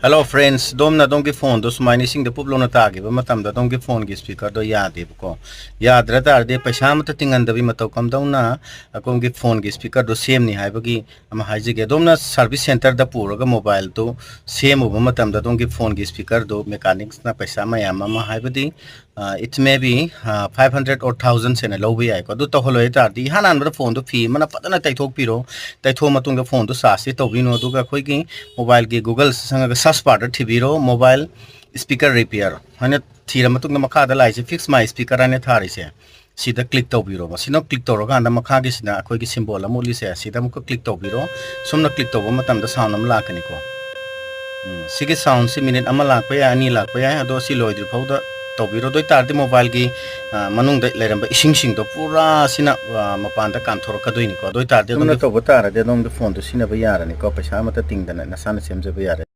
Hello friends, domna dongi phone do sumai sing de puplo na tagi ba matam da dongi phone gi speaker do ya de ko ya dra tar de paisa mata tingan da bi mato kam daw na akong gi phone gi speaker do same ni hai ba gi ama haji ge domna service center da pura ga mobile to same ba matam da dongi phone gi speaker do mechanics na paisa ma ya ma hai ba di it may be 500 or 1000 se na lo bi ai ko do to holo tar di hanan ba phone do fi mana patana tai thok piro tai tho matung da phone do sa si to bi no do ga khoi gi mobile gi google sang search bar da thibiro mobile speaker repair hana thira matung da makha da lai se fix my speaker ane thari se sida click to biro ba sino click to ro ga da makha gi sina khoi gi symbol amuli se sida mu ko click to biro sumna click to ba matam da sound am la kani ko sigi sound si minute ama lak pa ya ani lak pa ya ado si loidir phau da to biro doi tar di mobile gi manung da leram ba ising sing do pura sina mapan da kan thor ka doi ni ko doi tar de dom to ba tar de dom de phone to sina ba yara ni ko paisa mata ting da na sana sem je ba yara